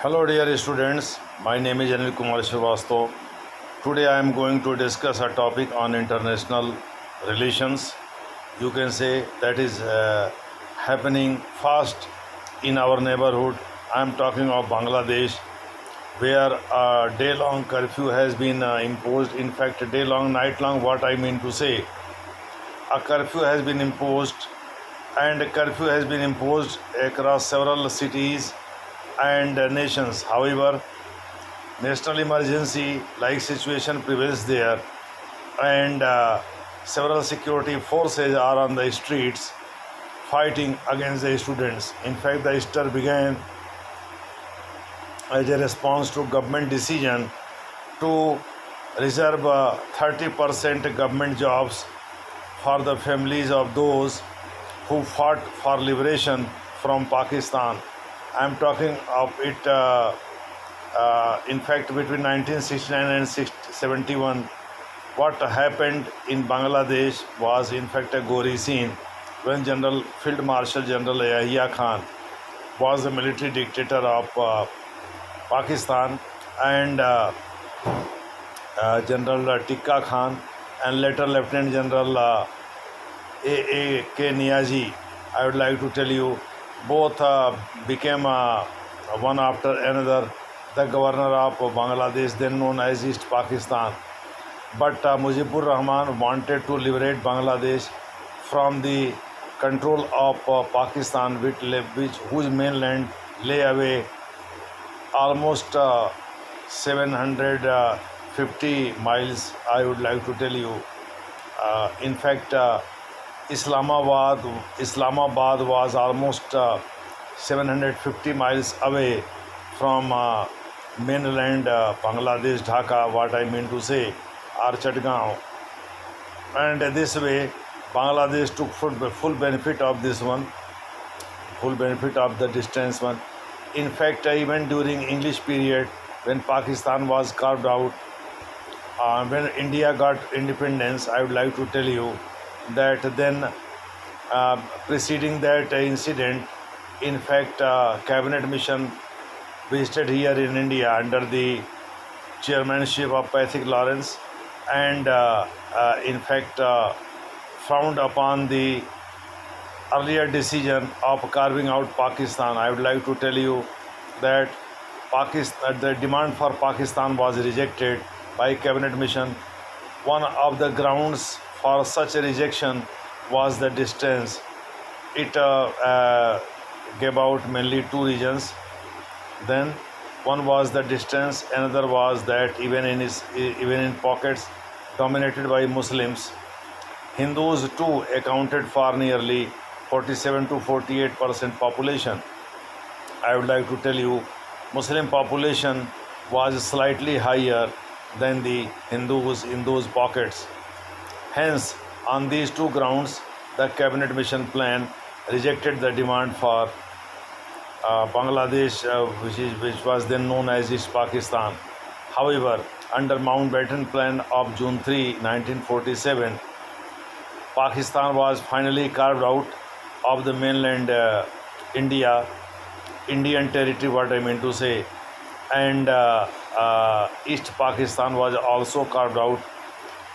Hello dear students, my name is Anil Kumar Srivastav. Today I am going to discuss a topic on international relations. You can say that is happening fast in our neighborhood. I am talking of Bangladesh, where a day-long curfew has been imposed. In fact, day-long, night-long, what I mean to say, a curfew has been imposed, and a curfew has been imposed across several cities and nations. However, national emergency like situation prevails there, and several security forces are on the streets fighting against the students. In fact, the Easter began as a response to government decision to reserve 30% government jobs for the families of those who fought for liberation from Pakistan. I am talking of it, in fact, between 1969 and 71. What happened in Bangladesh was, in fact, a gory scene when General Field Marshal General Yahya Khan was the military dictator of Pakistan, and General Tikka Khan and later Lieutenant General A.A.K. Niazi. I would like to tell you, both became one after another the governor of Bangladesh, then known as East Pakistan. But Mujibur Rahman wanted to liberate Bangladesh from the control of Pakistan, whose mainland lay away almost 750 miles. I would like to tell you. In fact, Islamabad was almost 750 miles away from mainland Bangladesh, Dhaka, what I mean to say, or Chatgaon. And this way, Bangladesh took full benefit of this one, full benefit of the distance one. In fact, even during English period, when Pakistan was carved out, when India got independence, I would like to tell you that then preceding that incident, in fact, cabinet mission visited here in India under the chairmanship of Patrick Lawrence, and in fact frowned upon the earlier decision of carving out Pakistan. I would like to tell you that the demand for Pakistan was rejected by cabinet mission. One of the grounds for such a rejection was the distance. It gave out mainly two reasons. Then one was the distance, another was that even in pockets dominated by Muslims, Hindus too accounted for nearly 47 to 48% population. I would like to tell you, Muslim population was slightly higher than the Hindus in those pockets. Hence, on these two grounds, the cabinet mission plan rejected the demand for Bangladesh, which was then known as East Pakistan. However, under Mountbatten Plan of June 3, 1947, Pakistan was finally carved out of the mainland Indian territory, what I mean to say, and East Pakistan was also carved out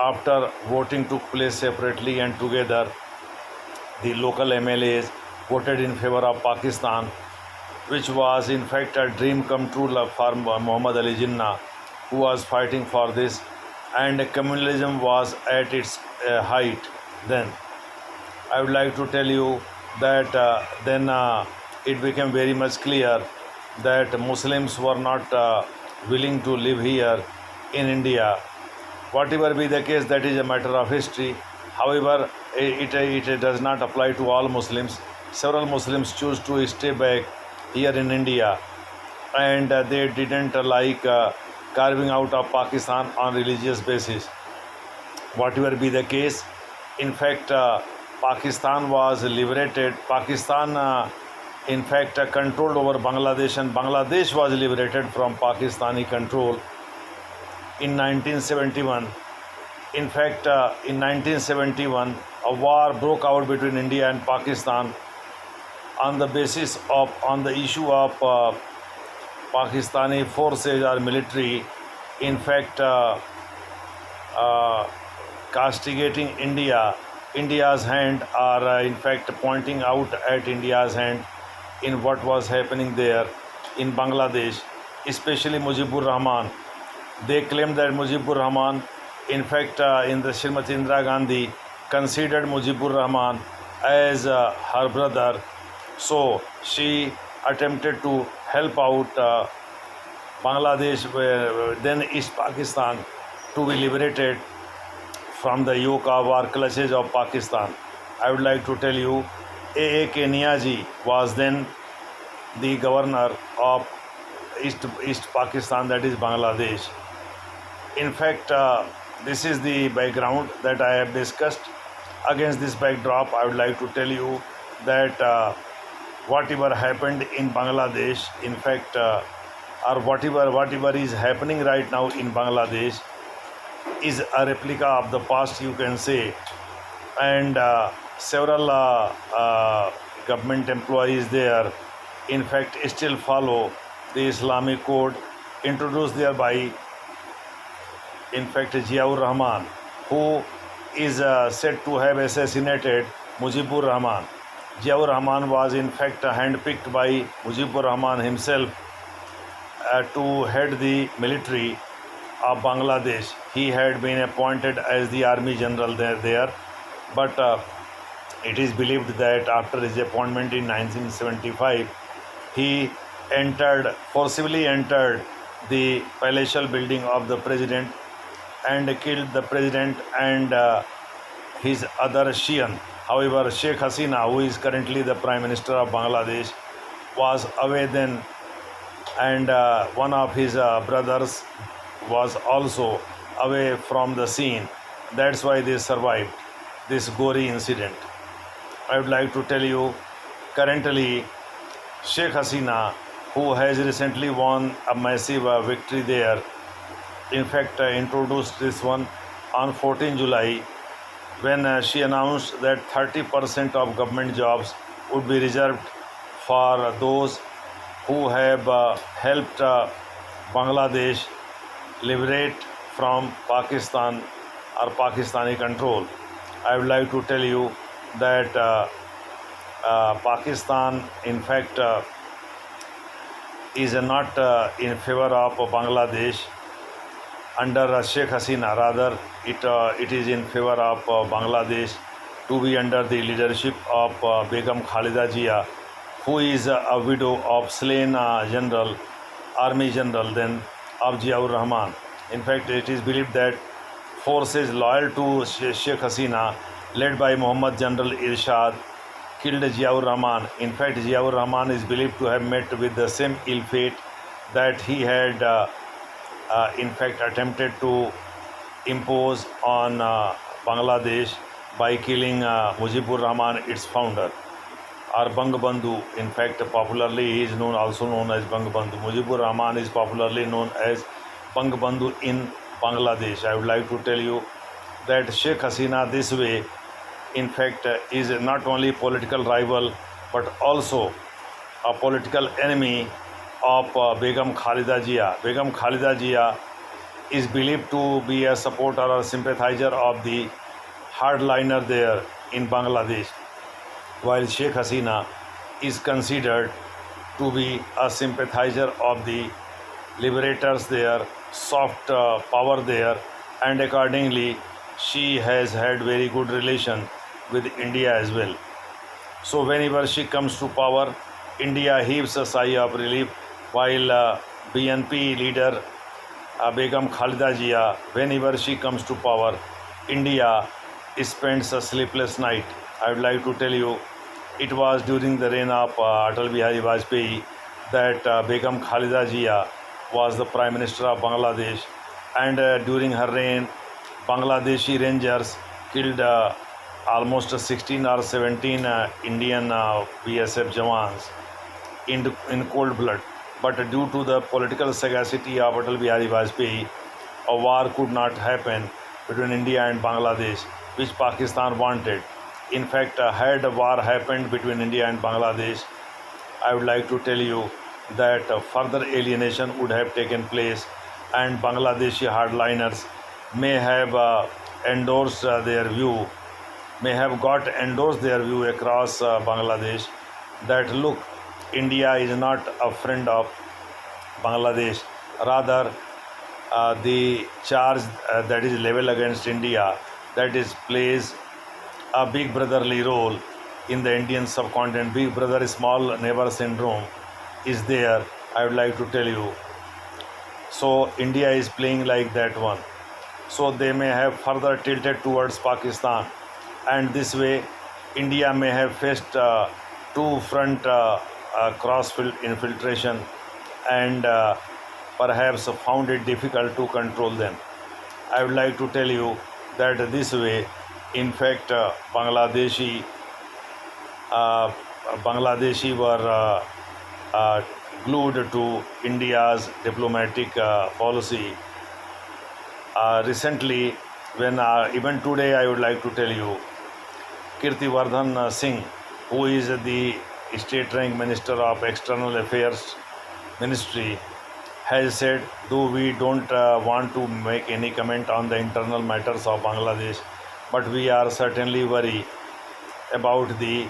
after voting took place separately and together. The local MLAs voted in favor of Pakistan, which was in fact a dream come true for Muhammad Ali Jinnah, who was fighting for this, and communalism was at its height then. I would like to tell you that then it became very much clear that Muslims were not willing to live here in India. Whatever be the case, that is a matter of history. However, it does not apply to all Muslims. Several Muslims choose to stay back here in India, and they didn't like carving out of Pakistan on religious basis. Whatever be the case, in fact, Pakistan was liberated. Pakistan, in fact, controlled over Bangladesh, and Bangladesh was liberated from Pakistani control in 1971. In fact, in 1971, a war broke out between India and Pakistan on the issue of Pakistani forces or military, in fact, uh, castigating India's hand, or in fact pointing out at India's hand in what was happening there in Bangladesh, especially Mujibur Rahman. They claimed that Mujibur Rahman, in fact, in the Srimati Indira Gandhi considered Mujibur Rahman as her brother, so she attempted to help out Bangladesh, then East Pakistan, to be liberated from the yoke of or clutches of Pakistan. I would like to tell you, A.A.K. Niazi was then the governor of East Pakistan, that is Bangladesh. In fact, this is the background that I have discussed. Against this backdrop, I would like to tell you that whatever happened in Bangladesh, in fact, or whatever is happening right now in Bangladesh, is a replica of the past, you can say. And several government employees there, in fact, still follow the Islamic code introduced there by, in fact, Ziaur Rahman, who is said to have assassinated Mujibur Rahman. Ziaur Rahman was in fact handpicked by Mujibur Rahman himself to head the military of Bangladesh. He had been appointed as the army general there, but it is believed that after his appointment in 1975, he forcibly entered the palatial building of the president and killed the president and his other Shian. However, Sheikh Hasina, who is currently the Prime Minister of Bangladesh, was away then, and one of his brothers was also away from the scene. That's why they survived this gory incident. I would like to tell you, currently, Sheikh Hasina, who has recently won a massive victory there, in fact, introduced this one on 14 July when she announced that 30% of government jobs would be reserved for those who have helped Bangladesh liberate from Pakistan or Pakistani control. I would like to tell you that Pakistan, in fact, is not in favor of Bangladesh under Sheikh Hasina. Rather, it is in favor of Bangladesh to be under the leadership of Begum Khalida Zia, who is a widow of slain Army General then of Ziaur Rahman. In fact, it is believed that forces loyal to Sheikh Hasina, led by Muhammad General Irshad, killed Ziaur Rahman. In fact, Ziaur Rahman is believed to have met with the same ill fate that he had in fact attempted to impose on Bangladesh by killing Mujibur Rahman, its founder, or Bangabandhu. In fact, popularly he is also known as Bangabandhu. Mujibur Rahman is popularly known as Bangabandhu in Bangladesh. I would like to tell you that Sheikh Hasina this way, in fact, is not only political rival but also a political enemy of Begum Khalida Zia. Begum Khalida Zia is believed to be a supporter or sympathizer of the hardliner there in Bangladesh, while Sheikh Hasina is considered to be a sympathizer of the liberators there, soft power there, and accordingly she has had very good relation with India as well. So whenever she comes to power, India heaves a sigh of relief, while BNP leader Begum Khalida Zia, whenever she comes to power, India spends a sleepless night. I would like to tell you, it was during the reign of Atal Bihari Vajpayee that Begum Khalida Zia was the Prime Minister of Bangladesh, and during her reign, Bangladeshi Rangers killed almost 16 or 17 Indian BSF Jawans in cold blood. But due to the political sagacity of Atal Bihari Vajpayee, a war could not happen between India and Bangladesh, which Pakistan wanted. In fact, had a war happened between India and Bangladesh, I would like to tell you that further alienation would have taken place, and Bangladeshi hardliners may have endorsed their view, may have got endorsed their view across Bangladesh, that look, India is not a friend of Bangladesh. Rather, the charge that is leveled against India, that is plays a big brotherly role in the Indian subcontinent. Big brother, small neighbor syndrome is there, I would like to tell you. So India is playing like that one. So they may have further tilted towards Pakistan, and this way India may have faced two front cross infiltration, and perhaps found it difficult to control them. I would like to tell you that this way, in fact, Bangladeshi were glued to India's diplomatic policy. Recently, when even today, I would like to tell you, Kirtiwardhan Singh, who is the state-ranked Minister of External Affairs Ministry, has said, though we don't want to make any comment on the internal matters of Bangladesh, but we are certainly worried about the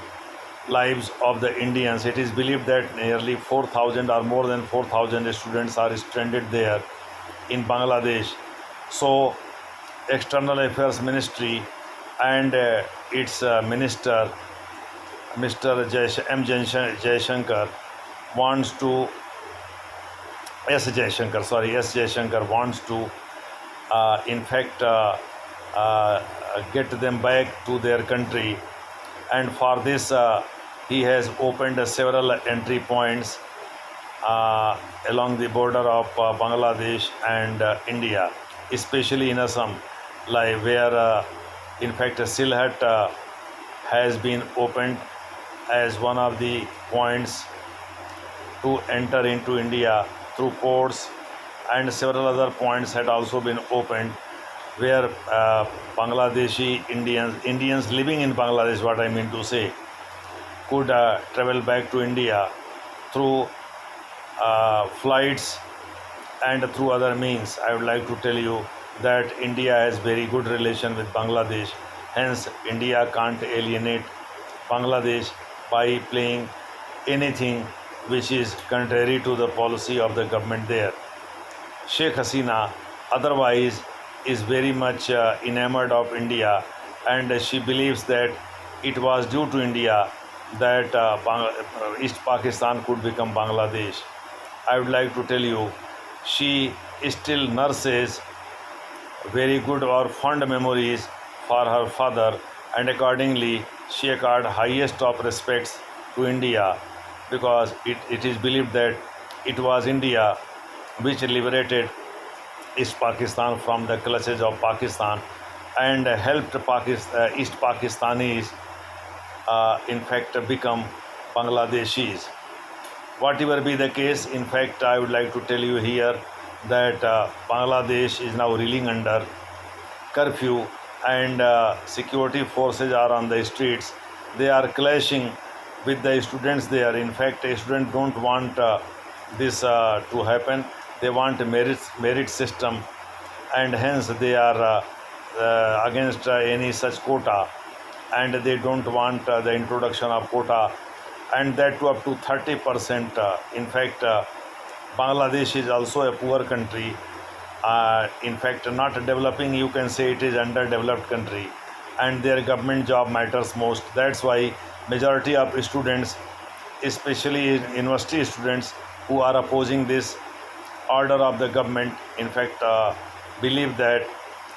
lives of the Indians. It is believed that nearly 4,000 or more than 4,000 students are stranded there in Bangladesh. So, External Affairs Ministry and its minister, Mr. Jaishankar, wants to S. Jaishankar wants to, in fact, get them back to their country, and for this, he has opened several entry points along the border of Bangladesh and India, especially in Assam, like where, in fact, Sylhet has been opened as one of the points to enter into India through ports, and several other points had also been opened where Bangladeshi Indians living in Bangladesh, what I mean to say, could travel back to India through flights and through other means. I would like to tell you that India has very good relation with Bangladesh. Hence, India can't alienate Bangladesh by playing anything which is contrary to the policy of the government there. Sheikh Hasina otherwise is very much enamored of India, and she believes that it was due to India that East Pakistan could become Bangladesh. I would like to tell you, she still nurses very good or fond memories for her father, and accordingly she accords highest of respects to India, because it is believed that it was India which liberated East Pakistan from the clutches of Pakistan and helped East Pakistanis in fact become Bangladeshis. Whatever be the case, in fact, I would like to tell you here that Bangladesh is now reeling under curfew, and security forces are on the streets. They are clashing with the students there. In fact, students don't want this to happen. They want a merit system, and hence they are against any such quota, and they don't want the introduction of quota, and that to up to 30%. In fact, Bangladesh is also a poor country. In fact, not developing, you can say it is underdeveloped country, and their government job matters most. That's why majority of students, especially university students who are opposing this order of the government, in fact, believe that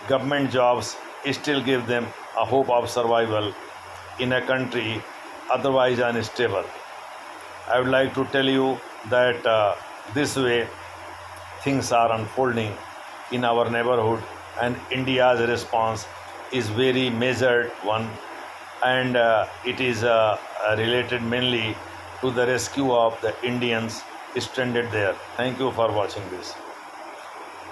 government jobs still give them a hope of survival in a country otherwise unstable. I would like to tell you that this way things are unfolding in our neighborhood, and India's response is very measured one, and it is related mainly to the rescue of the Indians stranded there. Thank you for watching this.